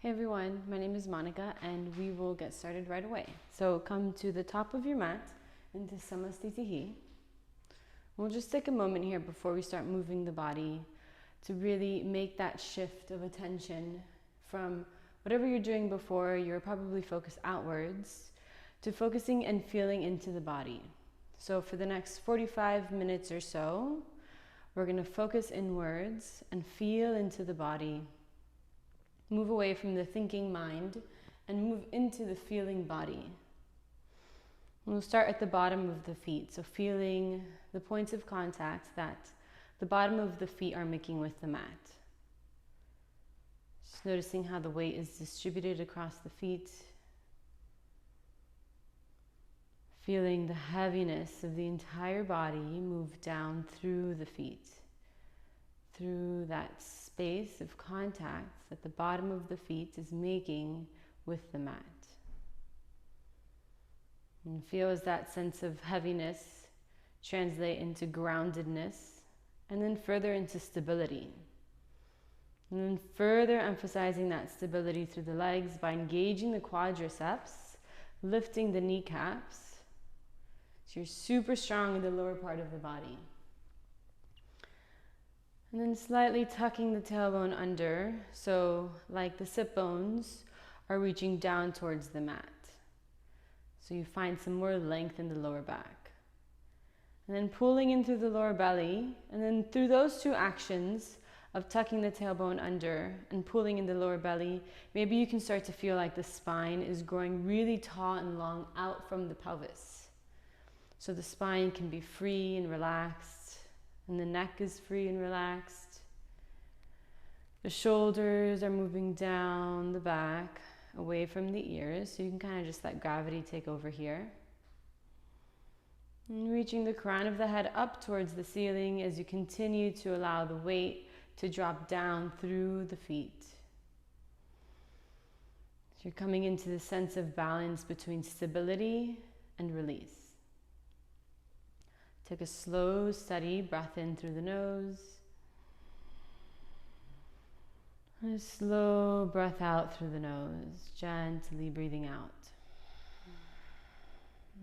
Hey everyone, my name is Monica and we will get started right away. So come to the top of your mat into Samastitihi. We'll just take a moment here before we start moving the body to really make that shift of attention from whatever you're doing before, you're probably focused outwards, to focusing and feeling into the body. So for the next 45 minutes or so, we're going to focus inwards and feel into the body. Move away from the thinking mind and move into the feeling body. We'll start at the bottom of the feet, so feeling the points of contact that the bottom of the feet are making with the mat. Just noticing how the weight is distributed across the feet. Feeling the heaviness of the entire body move down through the feet, through that space of contact that the bottom of the feet is making with the mat. And feel as that sense of heaviness translate into groundedness, and then further into stability. And then further emphasizing that stability through the legs by engaging the quadriceps, lifting the kneecaps. So you're super strong in the lower part of the body. And then slightly tucking the tailbone under, so like the sit bones are reaching down towards the mat. So you find some more length in the lower back. And then pulling in through the lower belly, and then through those two actions of tucking the tailbone under and pulling in the lower belly, maybe you can start to feel like the spine is growing really tall and long out from the pelvis. So the spine can be free and relaxed. And the neck is free and relaxed. The shoulders are moving down the back, away from the ears, so you can kind of just let gravity take over here. And reaching the crown of the head up towards the ceiling as you continue to allow the weight to drop down through the feet. So you're coming into the sense of balance between stability and release. Take a slow, steady breath in through the nose. And a slow breath out through the nose, gently breathing out.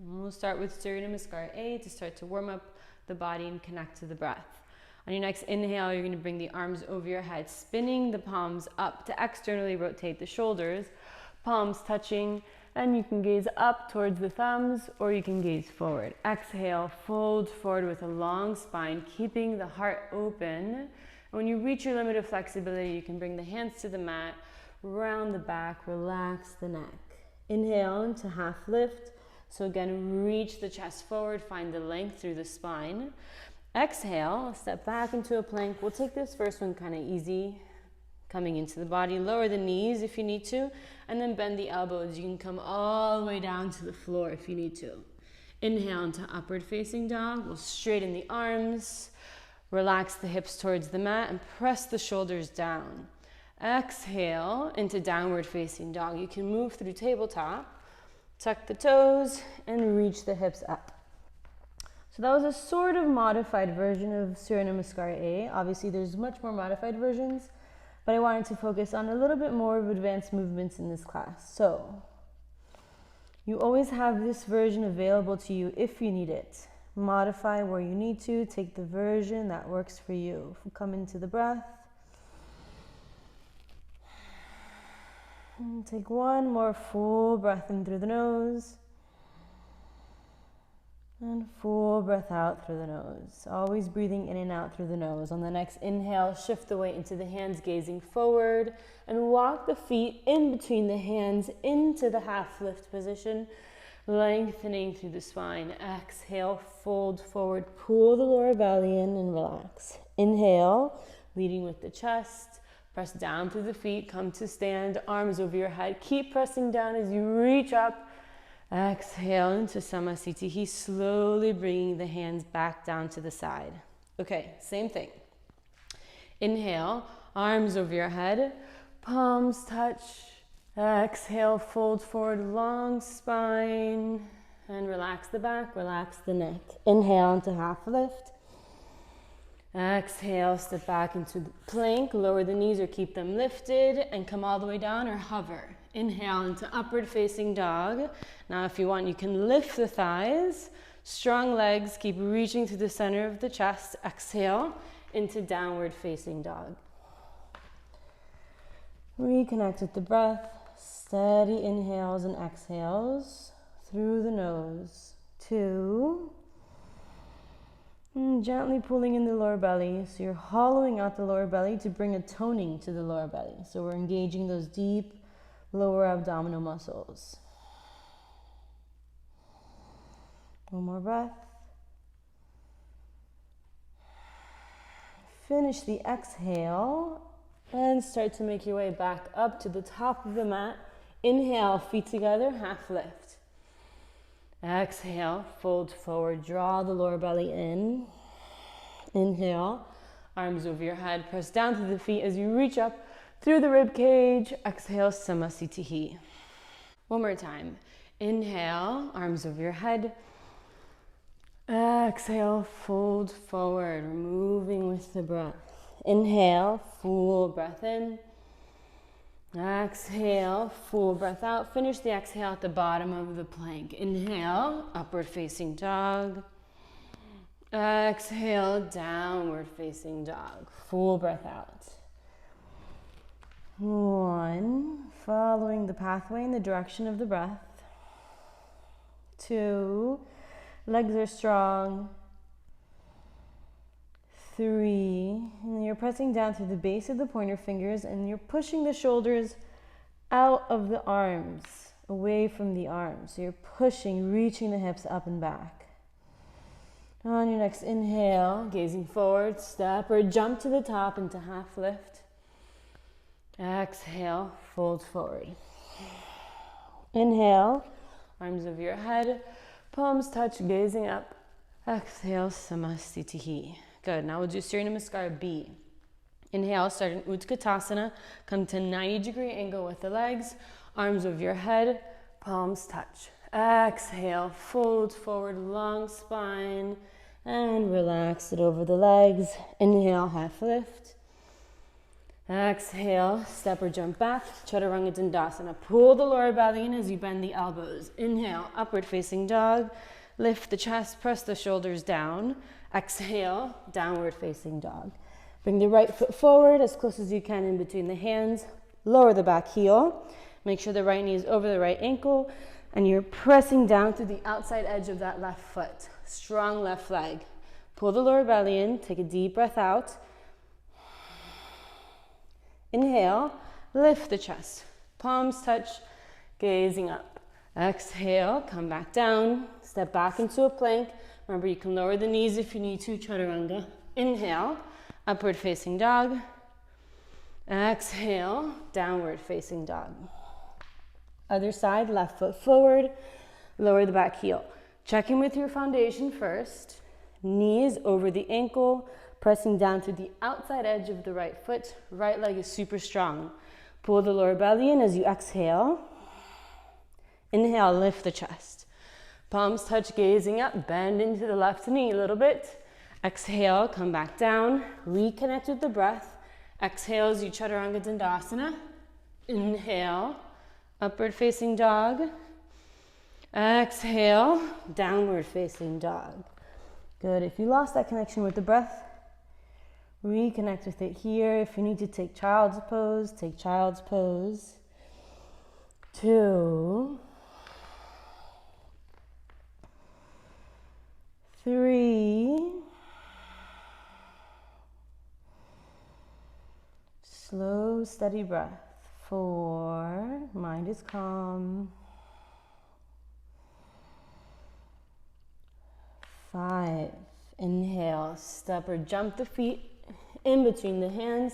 And we'll start with Surya Namaskar A to start to warm up the body and connect to the breath. On your next inhale, you're going to bring the arms over your head, spinning the palms up to externally rotate the shoulders, palms touching. And you can gaze up towards the thumbs or you can gaze forward. Exhale, fold forward with a long spine, keeping the heart open. And when you reach your limit of flexibility, you can bring the hands to the mat, round the back, relax the neck. Inhale into half lift. So again, reach the chest forward, find the length through the spine. Exhale, step back into a plank. We'll take this first one kind of easy. Coming into the body, lower the knees if you need to, and then bend the elbows. You can come all the way down to the floor if you need to. Inhale into upward facing dog. We'll straighten the arms, relax the hips towards the mat, and press the shoulders down. Exhale into downward facing dog. You can move through tabletop, tuck the toes, and reach the hips up. So that was a sort of modified version of Surya Namaskar A. Obviously, there's much more modified versions, but I wanted to focus on a little bit more of advanced movements in this class. So you always have this version available to you if you need it. Modify where you need to. Take the version that works for you. Come into the breath. And take one more full breath in through the nose. And full breath out through the nose. Always breathing in and out through the nose. On the next inhale, shift the weight into the hands, gazing forward. And walk the feet in between the hands into the half lift position, lengthening through the spine. Exhale, fold forward, pull the lower belly in and relax. Inhale, leading with the chest. Press down through the feet, come to stand, arms over your head. Keep pressing down as you reach up. Exhale into Samastitihi, slowly bringing the hands back down to the side. Okay, same thing. Inhale, arms over your head, palms touch. Exhale, fold forward, long spine, and relax the back, relax the neck. Inhale into half lift. Exhale, step back into the plank, lower the knees or keep them lifted and come all the way down or hover. Inhale into upward facing dog. Now if you want, you can lift the thighs, strong legs, keep reaching to the center of the chest. Exhale into downward facing dog. Reconnect with the breath, steady inhales and exhales through the nose. 2. And gently pulling in the lower belly. So you're hollowing out the lower belly to bring a toning to the lower belly. So we're engaging those deep lower abdominal muscles. One more breath. Finish the exhale and start to make your way back up to the top of the mat. Inhale, feet together, half lift. Exhale, fold forward, draw the lower belly in. Inhale, arms over your head, press down to the feet as you reach up through the rib cage. Exhale, Samasthiti. One more time. Inhale, arms over your head. Exhale, fold forward, moving with the breath. Inhale, full breath in. Exhale, full breath out. Finish the exhale at the bottom of the plank. Inhale, upward facing dog. Exhale, downward facing dog. Full breath out. 1, following the pathway in the direction of the breath. 2, legs are strong. 3, and you're pressing down through the base of the pointer fingers and you're pushing the shoulders out of the arms, away from the arms. So you're pushing, reaching the hips up and back. On your next inhale, gazing forward, step or jump to the top into half lift. Exhale, fold forward. Inhale, arms over your head, palms touch, gazing up. Exhale, Samasthiti. Good. Now we'll do Surya Namaskar B. Inhale, start in Utkatasana. Come to 90-degree angle with the legs. Arms over your head, palms touch. Exhale, fold forward, long spine, and relax it over the legs. Inhale, half lift. Exhale, step or jump back, Chaturanga Dandasana. Pull the lower belly in as you bend the elbows. Inhale, upward facing dog. Lift the chest, press the shoulders down. Exhale, downward facing dog. Bring the right foot forward as close as you can in between the hands. Lower the back heel. Make sure the right knee is over the right ankle and you're pressing down through the outside edge of that left foot. Strong left leg. Pull the lower belly in. Take a deep breath out. Inhale, lift the chest. Palms touch, gazing up. Exhale, come back down. Step back into a plank. Remember, you can lower the knees if you need to, Chaturanga. Inhale, upward facing dog. Exhale, downward facing dog. Other side, left foot forward, lower the back heel. Check in with your foundation first. Knees over the ankle, pressing down through the outside edge of the right foot. Right leg is super strong. Pull the lower belly in as you exhale. Inhale, lift the chest. Palms touch, gazing up, bend into the left knee a little bit. Exhale, come back down, reconnect with the breath. Exhale as you Chaturanga Dandasana. Inhale, upward facing dog. Exhale, downward facing dog. Good. If you lost that connection with the breath, reconnect with it here. If you need to take child's pose, take child's pose. 2, 3, slow, steady breath. 4, mind is calm. 5, inhale, step or jump the feet in between the hands,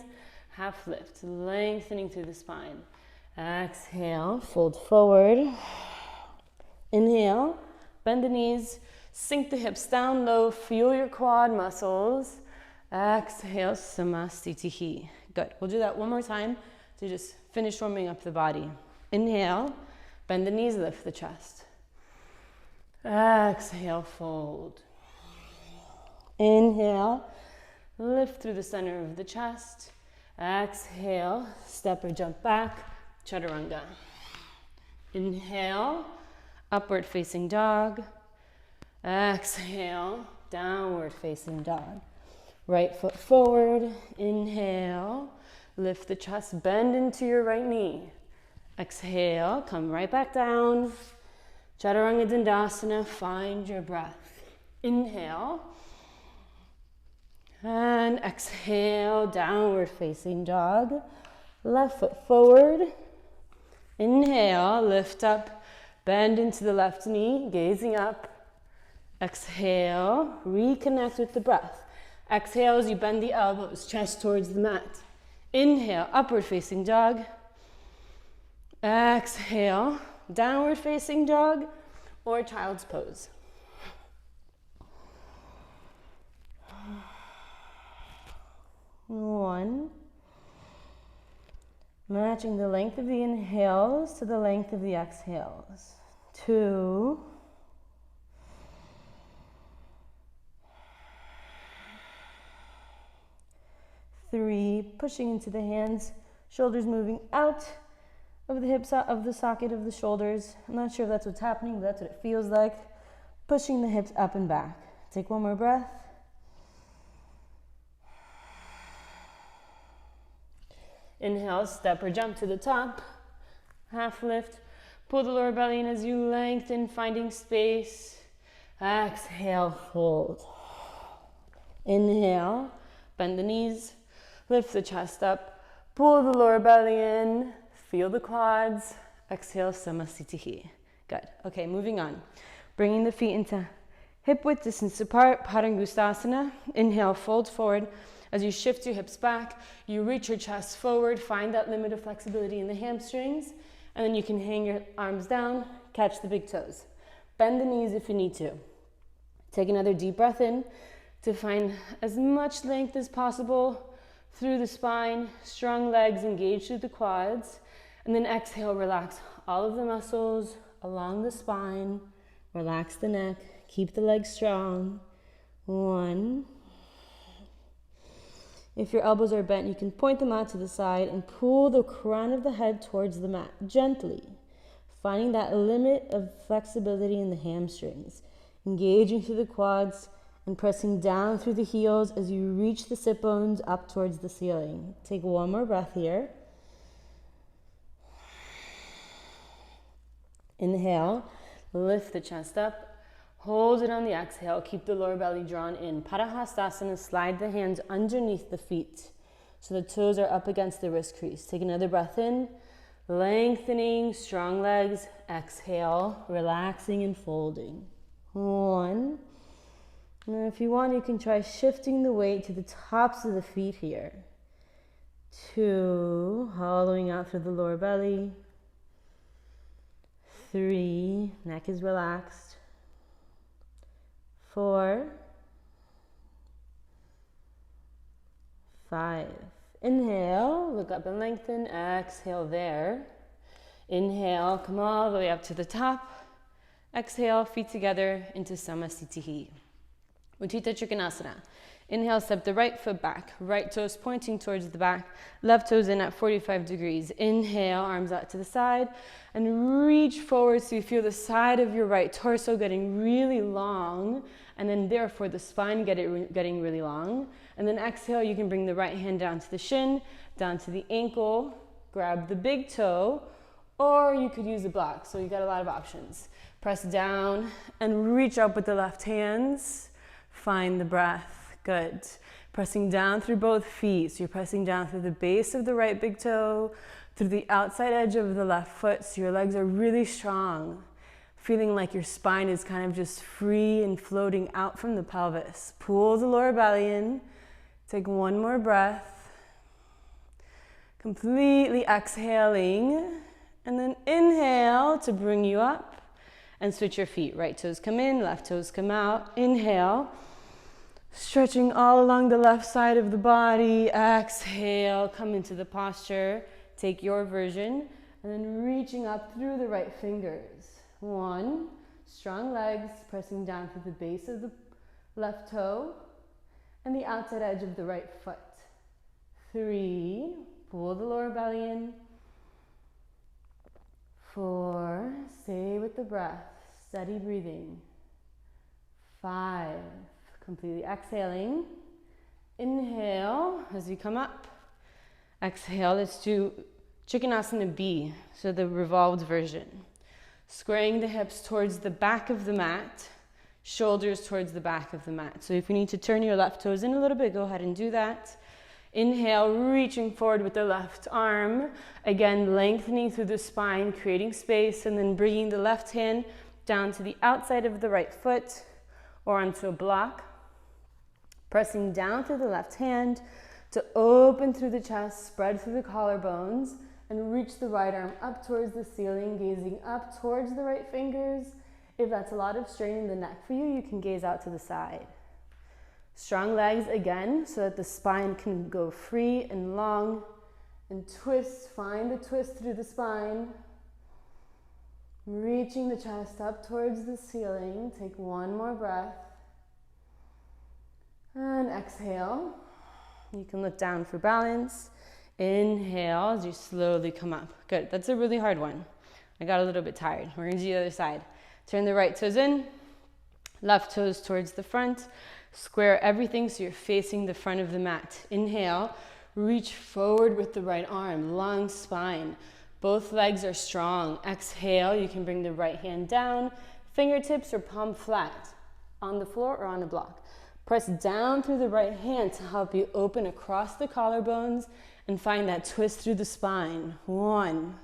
half lift, lengthening through the spine. Exhale, fold forward. Inhale, bend the knees, sink the hips down low, feel your quad muscles. Exhale, Samasthiti. Good. We'll do that one more time to just finish warming up the body. Inhale, bend the knees, lift the chest. Exhale, fold. Inhale, Lift through the center of the chest. Exhale, step or jump back, chaturanga. Inhale, upward facing dog. Exhale, downward facing dog. Right foot forward, inhale, lift the chest, bend into your right knee. Exhale, come right back down. Chaturanga Dandasana, find your breath. Inhale, and exhale, downward facing dog. Left foot forward. Inhale, lift up, bend into the left knee, gazing up. Exhale, reconnect with the breath. Exhale as you bend the elbows, chest towards the mat. Inhale, upward facing dog. Exhale, downward facing dog or child's pose. One. Matching the length of the inhales to the length of the exhales. 2. 3, pushing into the hands, shoulders moving out of the hips, out of the socket of the shoulders. I'm not sure if that's what's happening, but that's what it feels like. Pushing the hips up and back. Take one more breath. Inhale, step or jump to the top. Half lift. Pull the lower belly in as you lengthen, finding space. Exhale, fold. Inhale, bend the knees. Lift the chest up. Pull the lower belly in. Feel the quads. Exhale, Samasthiti. Good. Okay, moving on. Bringing the feet into hip width distance apart, Padangustasana. Inhale, fold forward. As you shift your hips back, you reach your chest forward, find that limit of flexibility in the hamstrings, and then you can hang your arms down, catch the big toes. Bend the knees if you need to. Take another deep breath in to find as much length as possible through the spine, strong legs engaged through the quads, and then exhale, relax all of the muscles along the spine, relax the neck, keep the legs strong. 1. If your elbows are bent, you can point them out to the side and pull the crown of the head towards the mat, gently, finding that limit of flexibility in the hamstrings, engaging through the quads and pressing down through the heels as you reach the sit bones up towards the ceiling. Take one more breath here. Inhale, lift the chest up. Hold it on the exhale. Keep the lower belly drawn in. Padahastasana, slide the hands underneath the feet so the toes are up against the wrist crease. Take another breath in, lengthening, strong legs. Exhale, relaxing and folding. 1. And if you want, you can try shifting the weight to the tops of the feet here. 2, hollowing out through the lower belly. 3, neck is relaxed. 4, 5. Inhale, look up and lengthen. Exhale there. Inhale, come all the way up to the top. Exhale, feet together into Samasthiti. Utthita Trikonasana. Inhale, step the right foot back. Right toes pointing towards the back. Left toes in at 45 degrees. Inhale, arms out to the side. And reach forward so you feel the side of your right torso getting really long. And then therefore the spine getting really long. And then exhale, you can bring the right hand down to the shin, down to the ankle. Grab the big toe. Or you could use a block. So you got a lot of options. Press down and reach up with the left hands. Find the breath. Good. Pressing down through both feet. So you're pressing down through the base of the right big toe, through the outside edge of the left foot, so your legs are really strong. Feeling like your spine is kind of just free and floating out from the pelvis. Pull the lower belly in. Take one more breath. Completely exhaling. And then inhale to bring you up. And switch your feet. Right toes come in, left toes come out. Inhale. Stretching all along the left side of the body. Exhale, come into the posture. Take your version. And then reaching up through the right fingers. 1. Strong legs, pressing down through the base of the left toe. and the outside edge of the right foot. 3, pull the lower belly in. 4, stay with the breath, steady breathing. 5, completely exhaling. Inhale as you come up. Exhale, let's do Chikkanasana B, so the revolved version. Squaring the hips towards the back of the mat, shoulders towards the back of the mat. So if you need to turn your left toes in a little bit, go ahead and do that. Inhale, reaching forward with the left arm. Again, lengthening through the spine, creating space, and then bringing the left hand down to the outside of the right foot or onto a block. Pressing down through the left hand to open through the chest, spread through the collarbones, and reach the right arm up towards the ceiling, gazing up towards the right fingers. If that's a lot of strain in the neck for you, you can gaze out to the side. Strong legs again, so that the spine can go free and long, and twist, find the twist through the spine. Reaching the chest up towards the ceiling. Take one more breath. And exhale. You can look down for balance. Inhale as you slowly come up. Good, that's a really hard one. I got a little bit tired. We're gonna do the other side. Turn the right toes in, left toes towards the front. Square everything so you're facing the front of the mat. Inhale, reach forward with the right arm, long spine. Both legs are strong. Exhale, you can bring the right hand down, fingertips or palm flat on the floor or on a block. Press down through the right hand to help you open across the collarbones and find that twist through the spine. 1,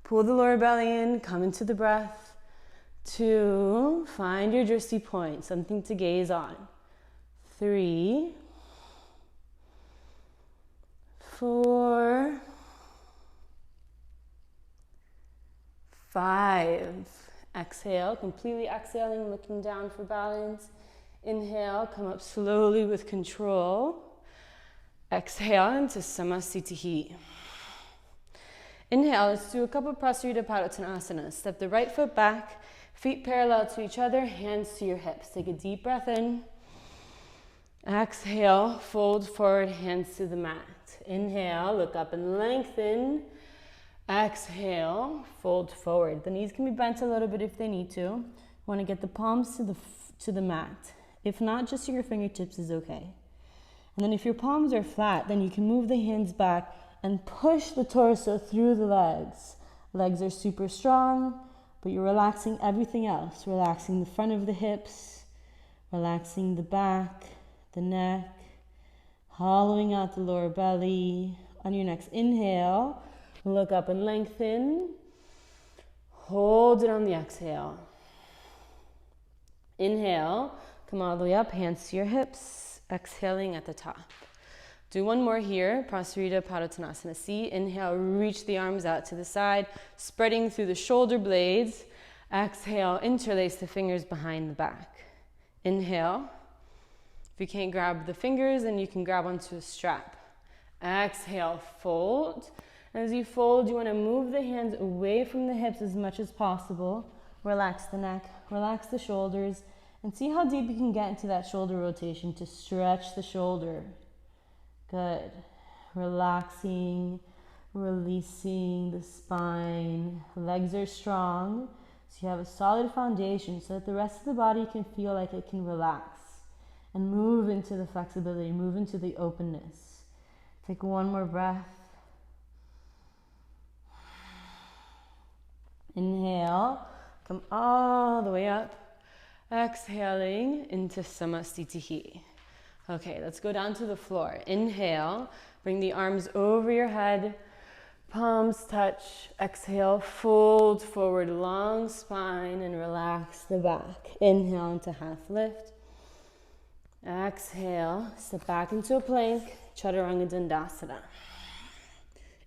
pull the lower belly in, come into the breath. 2, find your drishti point, something to gaze on. 3, 4, 5. Exhale, completely exhaling, looking down for balance. Inhale, come up slowly with control. Exhale into Samasthiti. Inhale, let's do a couple Prasarita Padottanasana. Step the right foot back, feet parallel to each other, hands to your hips. Take a deep breath in. Exhale, fold forward, hands to the mat. Inhale, look up and lengthen. Exhale, fold forward. The knees can be bent a little bit if they need to. You want to get the palms to the mat. If not, just your fingertips is okay. And then if your palms are flat, then you can move the hands back and push the torso through the legs. Legs are super strong, but you're relaxing everything else. Relaxing the front of the hips, relaxing the back, the neck, hollowing out the lower belly. On your next inhale, look up and lengthen. Hold it on the exhale. Inhale, come all the way up, hands to your hips. Exhaling at the top. Do one more here, Prasarita Padottanasana C. Inhale, reach the arms out to the side, spreading through the shoulder blades. Exhale, interlace the fingers behind the back. Inhale. If you can't grab the fingers, then you can grab onto a strap. Exhale, fold. As you fold, you want to move the hands away from the hips as much as possible. Relax the neck, relax the shoulders, and see how deep you can get into that shoulder rotation to stretch the shoulder. Good. Relaxing, releasing the spine. Legs are strong, so you have a solid foundation so that the rest of the body can feel like it can relax and move into the flexibility, move into the openness. Take one more breath. Inhale, come all the way up. Exhaling into Samasthiti. Okay, let's go down to the floor. Inhale, bring the arms over your head, palms touch. Exhale, fold forward, long spine, and relax the back. Inhale into half lift. Exhale, step back into a plank, Chaturanga Dandasana.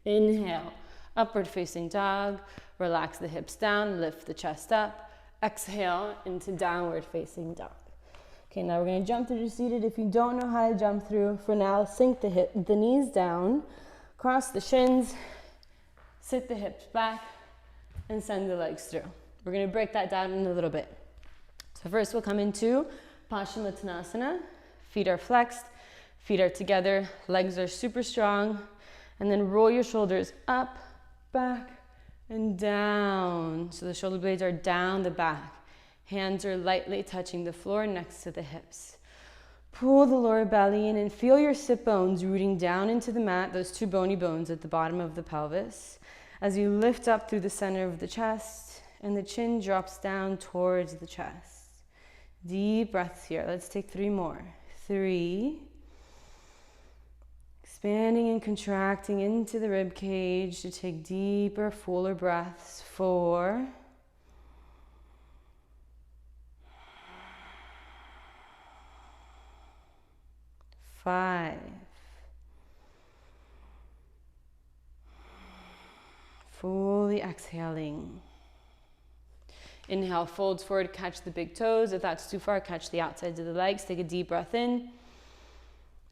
Inhale, upward facing dog. Relax the hips down, lift the chest up. Exhale into downward facing dog. Okay, now we're going to jump through seated. If you don't know how to jump through, for now, sink the knees down, cross the shins, sit the hips back, and send the legs through. We're going to break that down in a little bit. So first we'll come into Paschimottanasana. Feet are flexed, Feet are together, legs are super strong, and then roll your shoulders up, back, and down. So the shoulder blades are down the back. Hands are lightly touching the floor next to the hips. Pull the lower belly in and feel your sit bones rooting down into the mat, those two bony bones at the bottom of the pelvis, as you lift up through the center of the chest and the chin drops down towards the chest. Deep breaths here. Let's take 3 more. 3. Expanding and contracting into the rib cage to take deeper, fuller breaths. 4. 5. Fully exhaling. Inhale, folds forward, catch the big toes. If that's too far, catch the outsides of the legs. Take a deep breath in.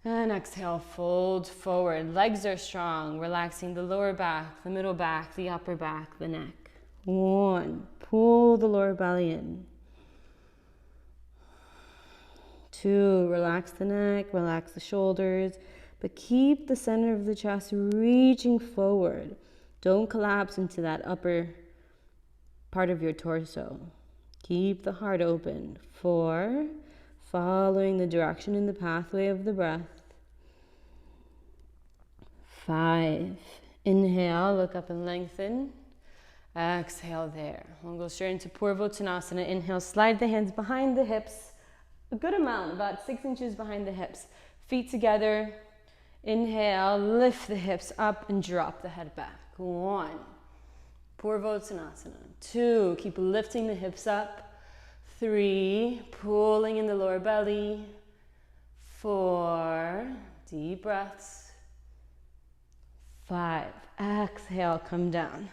And exhale, fold forward. Legs are strong, relaxing the lower back, the middle back, the upper back, the neck. 1, pull the lower belly in. 2, relax the neck, relax the shoulders, but keep the center of the chest reaching forward. Don't collapse into that upper part of your torso. Keep the heart open. 4, following the direction in the pathway of the breath. 5, inhale, look up and lengthen. Exhale there. We'll go straight into Purvottanasana. Inhale, slide the hands behind the hips, a good amount, about 6 inches behind the hips. Feet together. Inhale, lift the hips up and drop the head back. 1, Purvottanasana. 2, keep lifting the hips up. 3, pulling in the lower belly. 4, deep breaths. 5, exhale, come down.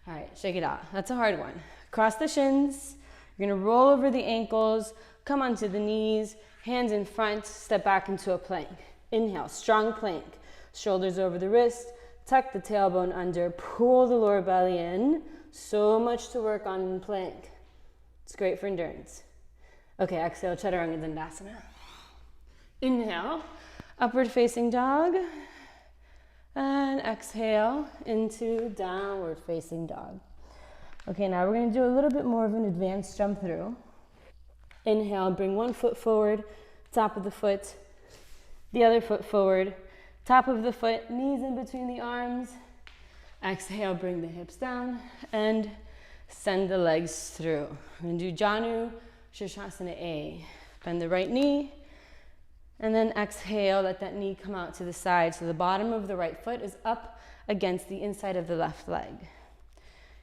All right, shake it out. That's a hard one. Cross the shins. You're gonna roll over the ankles, come onto the knees, hands in front, step back into a plank. Inhale, strong plank. Shoulders over the wrist, tuck the tailbone under, pull the lower belly in. So much to work on in plank. It's great for endurance. Okay, exhale, Chaturanga Dandasana. Inhale, upward facing dog. And exhale into downward facing dog. Okay, now we're gonna do a little bit more of an advanced jump through. Inhale, bring one foot forward, top of the foot, the other foot forward, top of the foot, knees in between the arms. Exhale, bring the hips down and send the legs through. We're gonna do Janu Shirshasana A. Bend the right knee, and then exhale, let that knee come out to the side so the bottom of the right foot is up against the inside of the left leg.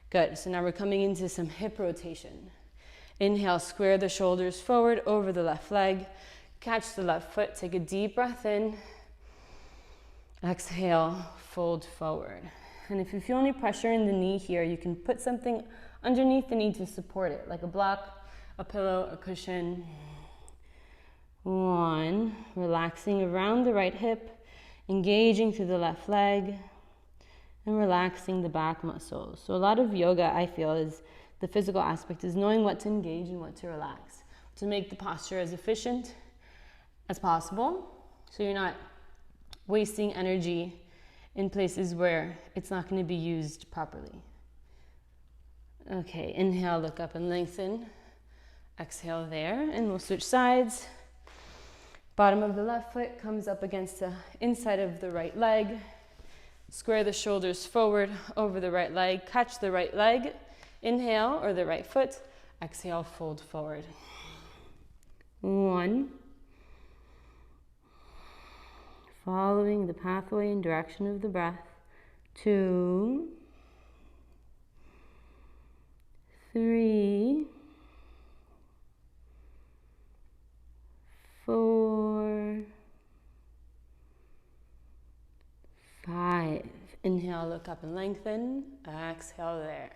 Good, so now we're coming into some hip rotation. Inhale, square the shoulders forward over the left leg. Catch the left foot, take a deep breath in. Exhale, fold forward. And if you feel any pressure in the knee here, you can put something underneath the knee to support it, like a block, a pillow, a cushion. 1, relaxing around the right hip, engaging through the left leg, and relaxing the back muscles. So a lot of yoga, I feel, is the physical aspect is knowing what to engage and what to relax, to make the posture as efficient as possible, so you're not wasting energy in places where it's not going to be used properly. Okay, inhale, look up and lengthen. Exhale there, and we'll switch sides. Bottom of the left foot comes up against the inside of the right leg. Square the shoulders forward over the right leg. Catch the right leg. Inhale, or the right foot. Exhale, fold forward. 1. Following the pathway and direction of the breath. 2. 3. 4. 5. Inhale, look up and lengthen. Exhale there.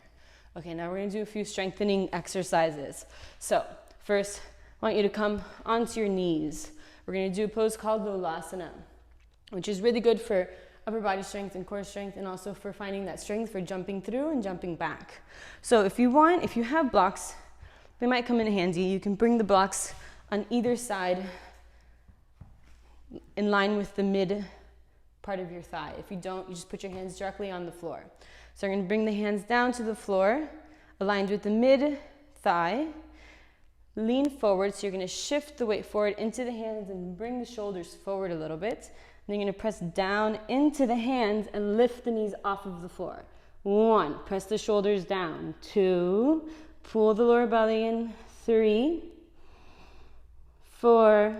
Okay, now we're going to do a few strengthening exercises. So first, I want you to come onto your knees. We're going to do a pose called Lolasana, which is really good for upper body strength and core strength, and also for finding that strength for jumping through and jumping back. So if you have blocks, they might come in handy. You can bring the blocks on either side in line with the mid part of your thigh. If you don't, you just put your hands directly on the floor. So I'm going to bring the hands down to the floor, aligned with the mid thigh. Lean forward, so you're going to shift the weight forward into the hands and bring the shoulders forward a little bit. And you're going to press down into the hands and lift the knees off of the floor. 1, press the shoulders down. 2, pull the lower belly in. 3, 4,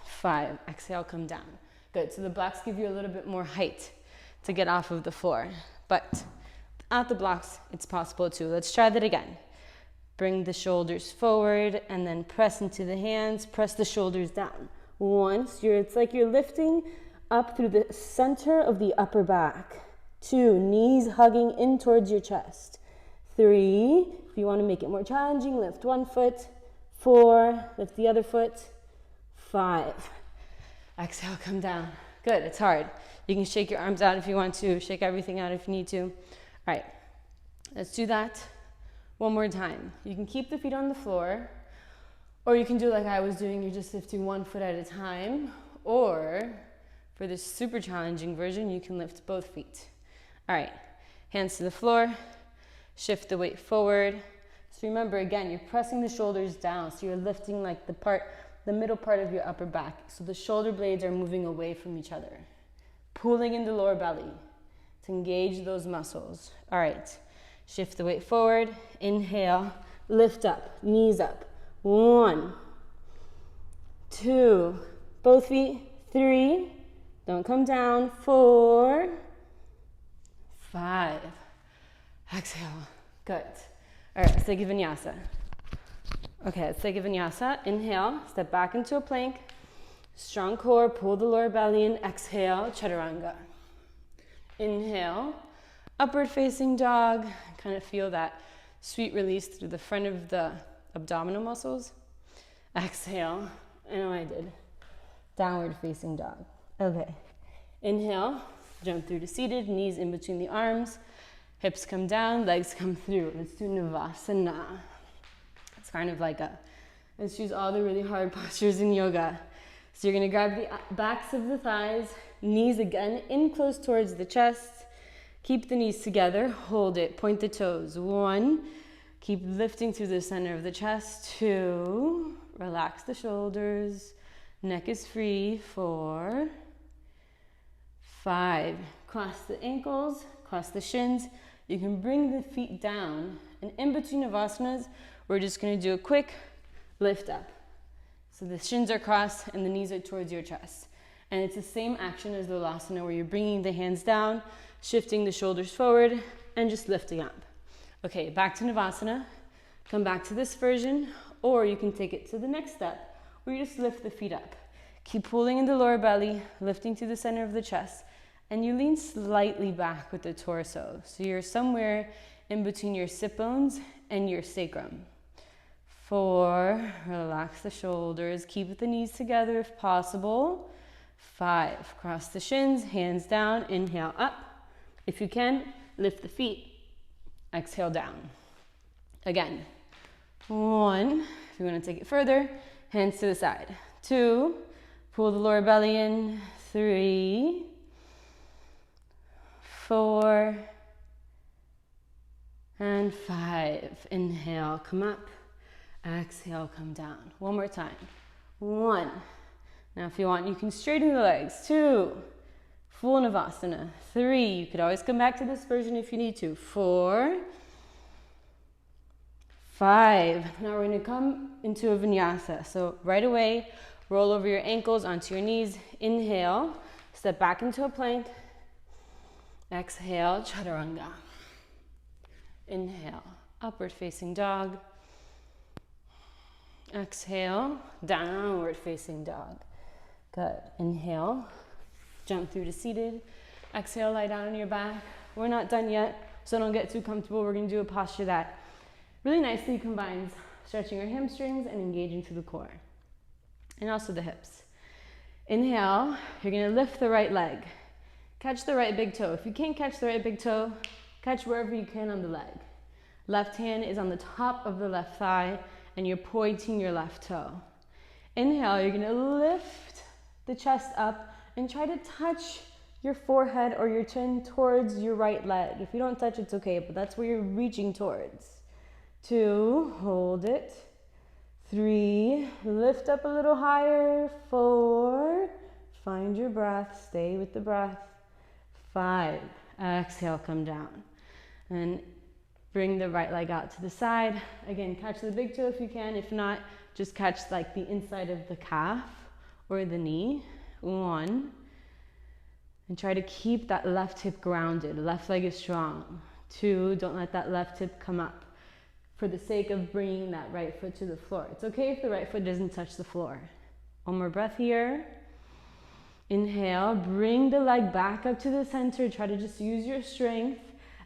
5. Exhale, come down. Good. So the blocks give you a little bit more height to get off of the floor. But without the blocks, it's possible too. Let's try that again. Bring the shoulders forward and then press into the hands. Press the shoulders down. Once, it's like you're lifting up through the center of the upper back. 2, knees hugging in towards your chest. 3, if you want to make it more challenging, lift one foot. 4, lift the other foot. 5. Exhale, come down. Good, it's hard. You can shake your arms out if you want to, shake everything out if you need to. All right, let's do that one more time. You can keep the feet on the floor, or you can do like I was doing, you're just lifting one foot at a time, or for this super challenging version, you can lift both feet. All right, hands to the floor, shift the weight forward. So remember, again, you're pressing the shoulders down, so you're lifting like the middle part of your upper back. So the shoulder blades are moving away from each other. Pulling in the lower belly to engage those muscles. All right, shift the weight forward. Inhale, lift up, knees up. 1, 2, both feet. 3, don't come down. 4, 5. Exhale, good. All right, let's take a vinyasa. Okay, let's take a vinyasa. Inhale, step back into a plank. Strong core, pull the lower belly in. Exhale, chaturanga. Inhale, upward facing dog. Kind of feel that sweet release through the front of the abdominal muscles. Exhale, I know I did. Downward facing dog. Okay, inhale, jump through to seated, knees in between the arms. Hips come down, legs come through. Let's do Navasana. It's kind of like let's choose all the really hard postures in yoga. So you're gonna grab the backs of the thighs, knees again in close towards the chest. Keep the knees together, hold it, point the toes. 1, keep lifting through the center of the chest. 2, relax the shoulders, neck is free. 4, 5, cross the ankles, cross the shins. You can bring the feet down, and in between Navasanas, we're just gonna do a quick lift up. So the shins are crossed and the knees are towards your chest. And it's the same action as the Ulasana where you're bringing the hands down, shifting the shoulders forward, and just lifting up. Okay, back to Navasana. Come back to this version, or you can take it to the next step where you just lift the feet up. Keep pulling in the lower belly, lifting to the center of the chest, and you lean slightly back with the torso. So you're somewhere in between your sit bones and your sacrum. 4, relax the shoulders, keep the knees together if possible. 5, cross the shins, hands down, inhale up. If you can, lift the feet, exhale down. Again, 1, if you want to take it further, hands to the side. 2, pull the lower belly in. 3, 4, and 5. Inhale, come up. Exhale, come down. One more time. 1. Now if you want, you can straighten the legs. 2, full Navasana. 3, you could always come back to this version if you need to. 4, 5. Now we're gonna come into a vinyasa. So right away, roll over your ankles onto your knees. Inhale, step back into a plank. Exhale, chaturanga. Inhale, upward facing dog. Exhale, downward facing dog. Good. Inhale, jump through to seated. Exhale, lie down on your back. We're not done yet, so don't get too comfortable. We're gonna do a posture that really nicely combines stretching your hamstrings and engaging through the core. And also the hips. Inhale, you're gonna lift the right leg. Catch the right big toe. If you can't catch the right big toe, catch wherever you can on the leg. Left hand is on the top of the left thigh, and you're pointing your left toe. Inhale, you're gonna lift the chest up and try to touch your forehead or your chin towards your right leg. If you don't touch, it's okay, but that's where you're reaching towards. 2, hold it. 3, lift up a little higher. 4, find your breath, stay with the breath. 5, exhale, come down. And bring the right leg out to the side. Again, catch the big toe if you can. If not, just catch like the inside of the calf or the knee. 1. And try to keep that left hip grounded. Left leg is strong. 2, don't let that left hip come up for the sake of bringing that right foot to the floor. It's okay if the right foot doesn't touch the floor. One more breath here. Inhale, bring the leg back up to the center. Try to just use your strength.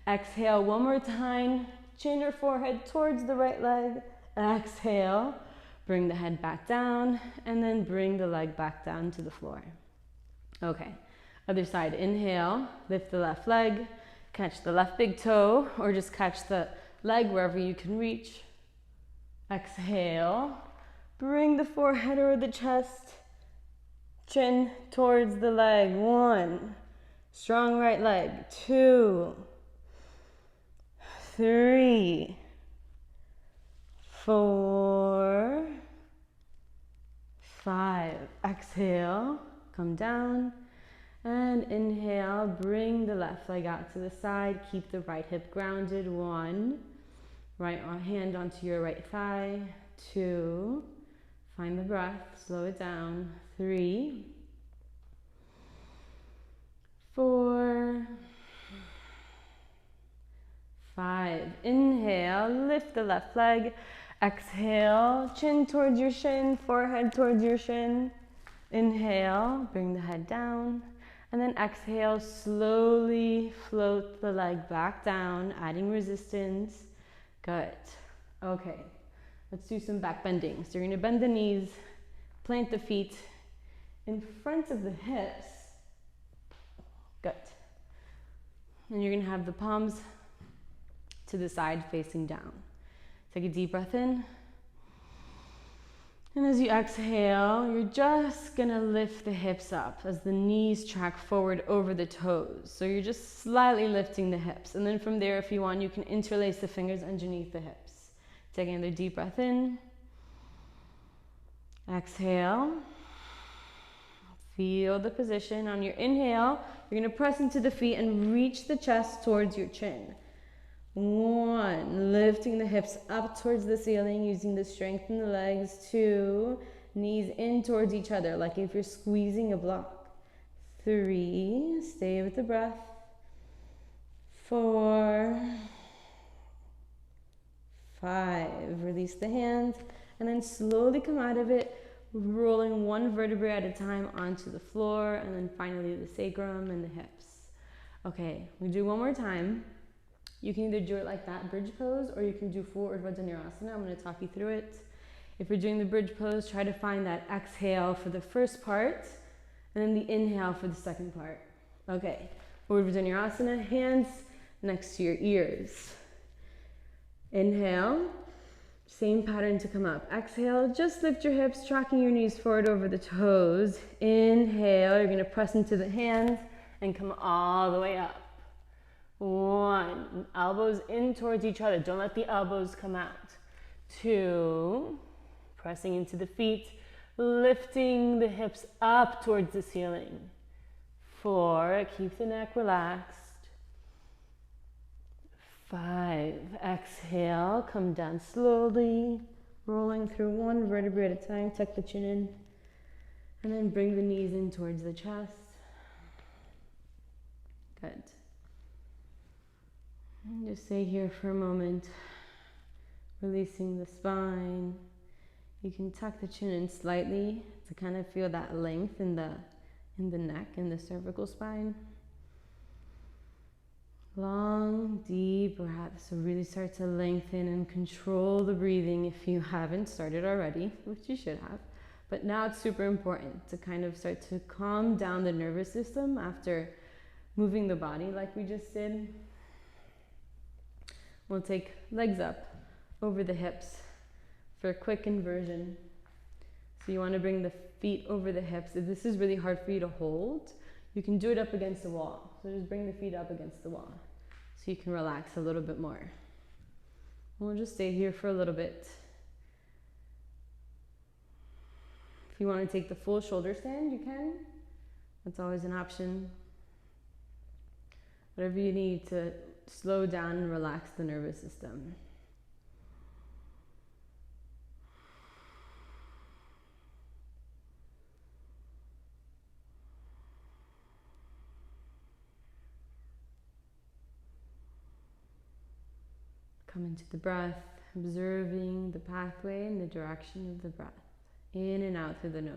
Exhale, one more time. Chin or forehead towards the right leg. Exhale, bring the head back down, and then bring the leg back down to the floor. Okay, other side. Inhale, lift the left leg, catch the left big toe, or just catch the leg wherever you can reach. Exhale, bring the forehead or the chest, chin towards the leg. 1, strong right leg. 2, 3, 4, 5. Exhale, come down, and inhale, bring the left leg out to the side. Keep the right hip grounded. 1, right hand onto your right thigh. 2, find the breath, slow it down. 3, 4, 5. Inhale, lift the left leg. Exhale, chin towards your shin, forehead towards your shin. Inhale, bring the head down. And then exhale, slowly float the leg back down, adding resistance. Good. Okay, let's do some back bending. So you're gonna bend the knees, plant the feet in front of the hips. Good. And you're gonna have the palms to the side facing down. Take a deep breath in. And as you exhale, you're just gonna lift the hips up as the knees track forward over the toes. So you're just slightly lifting the hips. And then from there, if you want, you can interlace the fingers underneath the hips. Take another deep breath in. Exhale. Feel the position. On your inhale, you're gonna press into the feet and reach the chest towards your chin. 1, lifting the hips up towards the ceiling, using the strength in the legs. 2, knees in towards each other, like if you're squeezing a block. 3, stay with the breath. 4, 5, release the hands, and then slowly come out of it, rolling one vertebrae at a time onto the floor, and then finally the sacrum and the hips. Okay, we do one more time. You can either do it like that, bridge pose, or you can do full Urdhva Dhanurasana. I'm going to talk you through it. If you're doing the bridge pose, try to find that exhale for the first part, and then the inhale for the second part. Okay, Urdhva Dhanurasana, hands next to your ears. Inhale, same pattern to come up. Exhale, just lift your hips, tracking your knees forward over the toes. Inhale, you're going to press into the hands and come all the way up. 1, elbows in towards each other. Don't let the elbows come out. 2, pressing into the feet, lifting the hips up towards the ceiling. 4, keep the neck relaxed. 5, exhale, come down slowly, rolling through one vertebrae at a time. Tuck the chin in, and then bring the knees in towards the chest. Good. And just stay here for a moment, releasing the spine. You can tuck the chin in slightly to kind of feel that length in the neck and the cervical spine. Long, deep breaths. So really start to lengthen and control the breathing if you haven't started already, which you should have. But now it's super important to kind of start to calm down the nervous system after moving the body like we just did. We'll take legs up over the hips for a quick inversion. So you want to bring the feet over the hips. If this is really hard for you to hold, you can do it up against the wall. So just bring the feet up against the wall so you can relax a little bit more. We'll just stay here for a little bit. If you want to take the full shoulder stand, you can. That's always an option. Whatever you need to slow down and relax the nervous system. Come into the breath, observing the pathway and the direction of the breath. In and out through the nose.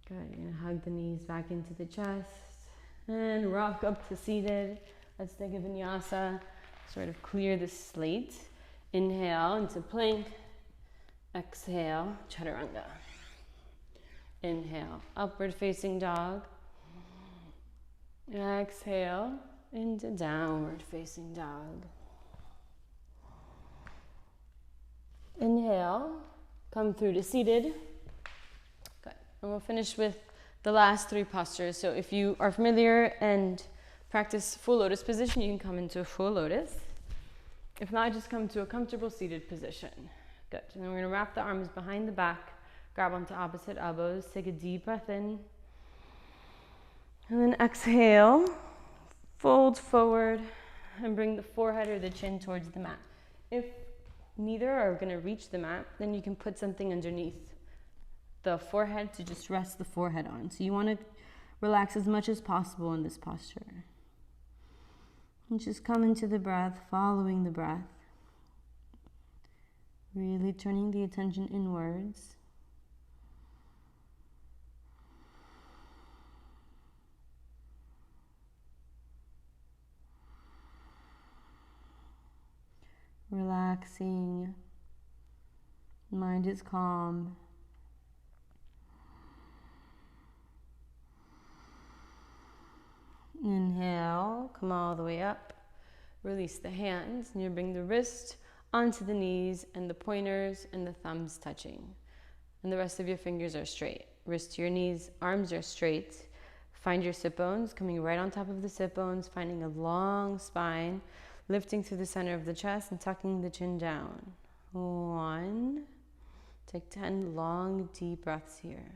Good, you're gonna hug the knees back into the chest and rock up to seated. Let's take a vinyasa, sort of clear the slate. Inhale into plank, exhale, chaturanga. Inhale, upward facing dog. Exhale into downward facing dog. Inhale, come through to seated. Good. And we'll finish with the last three postures. So if you are familiar and practice full lotus position, you can come into a full lotus. If not, just come to a comfortable seated position. Good. And then we're going to wrap the arms behind the back, grab onto opposite elbows, take a deep breath in. And then exhale, fold forward, and bring the forehead or the chin towards the mat. If neither are going to reach the mat, then you can put something underneath the forehead to just rest the forehead on. So you want to relax as much as possible in this posture. And just come into the breath, following the breath. Really turning the attention inwards. Relaxing, mind is calm. Inhale, come all the way up. Release the hands, and you bring the wrist onto the knees and the pointers and the thumbs touching. And the rest of your fingers are straight. Wrist to your knees, arms are straight. Find your sit bones, coming right on top of the sit bones, finding a long spine. Lifting through the center of the chest and tucking the chin down. 1. Take 10 long, deep breaths here.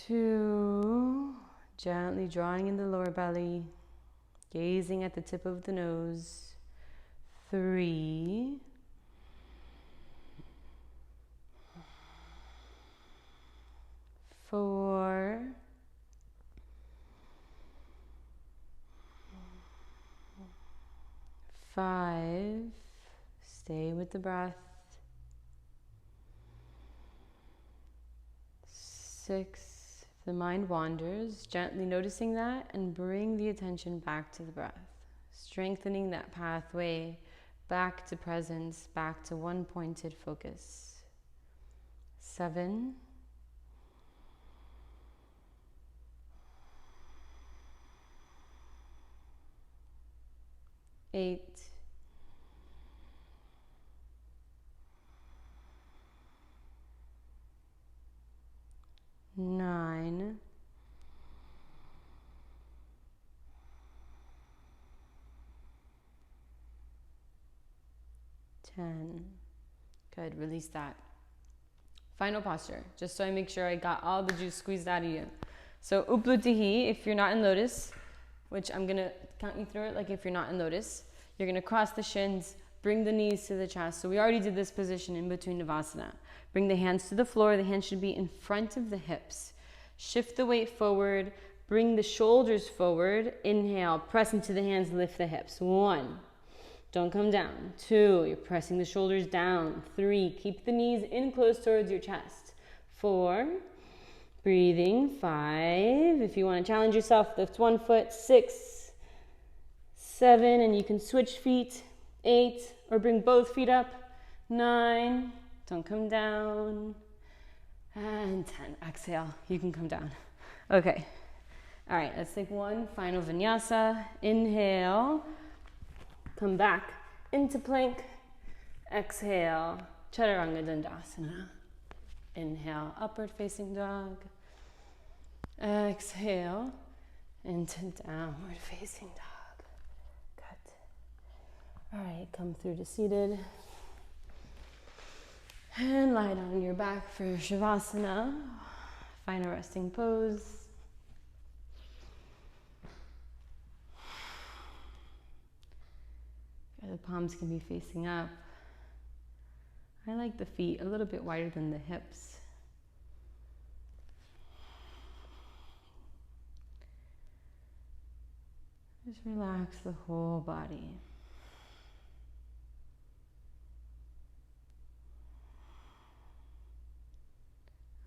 2. Gently drawing in the lower belly, gazing at the tip of the nose. 3. 4. 5, stay with the breath. 6, if the mind wanders, gently noticing that and bring the attention back to the breath, strengthening that pathway back to presence, back to one pointed focus. 7, 8, 9, 10. Good, release that. Final posture, just so I make sure I got all the juice squeezed out of you. So Uplutihi, if you're not in lotus, which I'm going to count you through it, like if you're not in lotus, you're going to cross the shins, bring the knees to the chest. So we already did this position in between Navasana. Bring the hands to the floor. The hands should be in front of the hips. Shift the weight forward. Bring the shoulders forward. Inhale, press into the hands, lift the hips. 1, don't come down. 2, you're pressing the shoulders down. 3, keep the knees in close towards your chest. 4, breathing. 5, if you want to challenge yourself, lift 1 foot. 6, 7, and you can switch feet. 8, or bring both feet up. 9, don't come down. And 10, exhale, you can come down. Okay, all right, let's take one final vinyasa. Inhale, come back into plank. Exhale, Chaturanga Dandasana. Inhale, upward facing dog. Exhale into downward facing dog. Good. All right, come through to seated. And lie down on your back for Shavasana. Find a resting pose. The palms can be facing up. I like the feet a little bit wider than the hips. Just relax the whole body.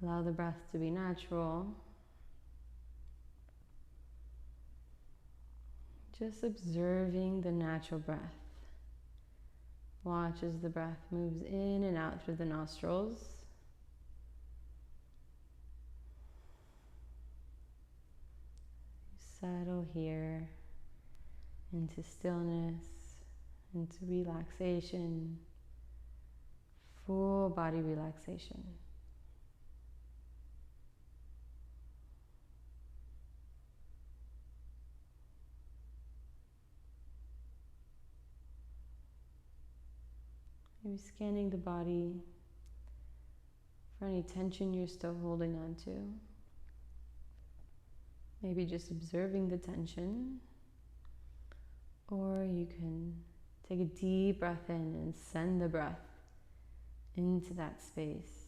Allow the breath to be natural. Just observing the natural breath. Watch as the breath moves in and out through the nostrils. Settle here into stillness, into relaxation, full body relaxation. Maybe scanning the body for any tension you're still holding on to. Maybe just observing the tension. Or you can take a deep breath in and send the breath into that space.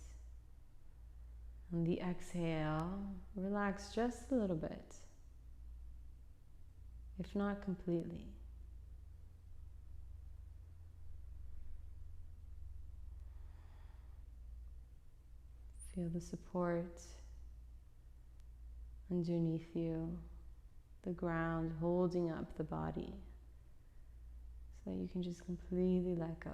On the exhale, relax just a little bit, if not completely. Feel the support underneath you, the ground holding up the body, so that you can just completely let go.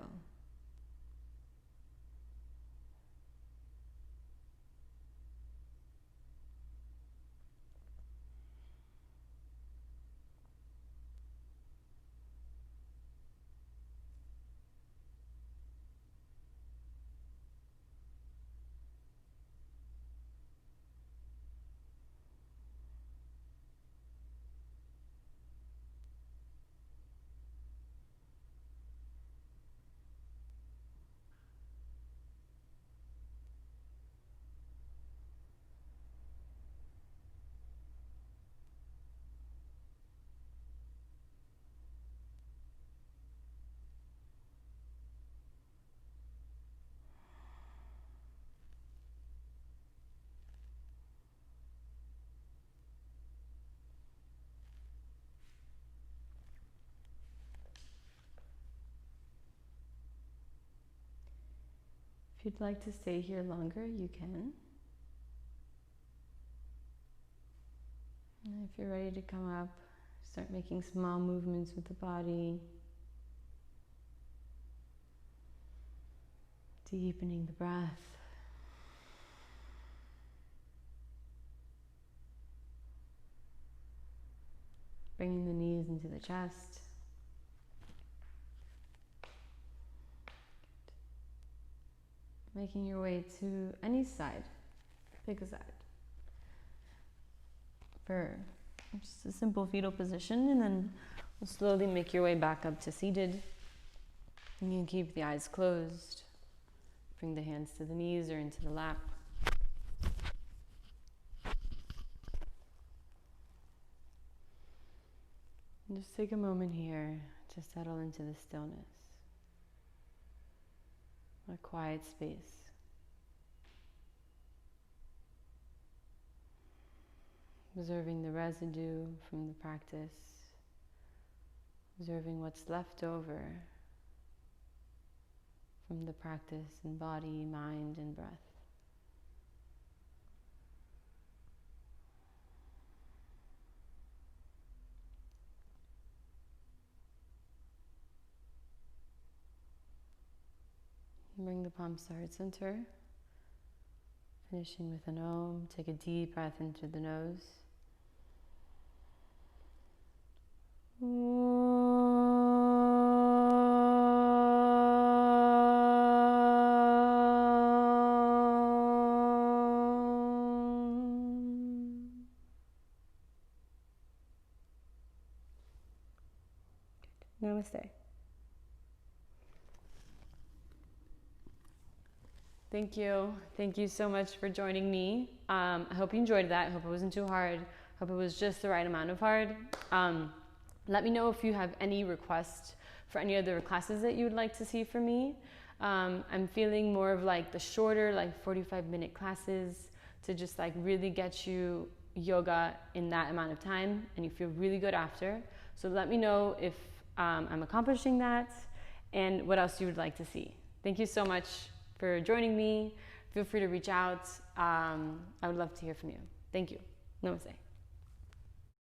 If you'd like to stay here longer, you can. And if you're ready to come up, start making small movements with the body. Deepening the breath. Bringing the knees into the chest. Making your way to any side. Pick a side. For just a simple fetal position, and then we'll slowly make your way back up to seated. You can keep the eyes closed. Bring the hands to the knees or into the lap. And just take a moment here to settle into the stillness. A quiet space. Observing the residue from the practice. Observing what's left over from the practice in body, mind, and breath. Bring the palms to heart center. Finishing with an Om. Take a deep breath into the nose. Om. Namaste. Thank you. Thank you so much for joining me. I hope you enjoyed that. I hope it wasn't too hard. I hope it was just the right amount of hard. Let me know if you have any requests for any other classes that you would like to see from me. I'm feeling more of like the shorter, like 45-minute classes to just like really get you yoga in that amount of time and you feel really good after. So let me know if I'm accomplishing that and what else you would like to see. Thank you so much for joining me. Feel free to reach out. I would love to hear from you. Thank you. Namaste.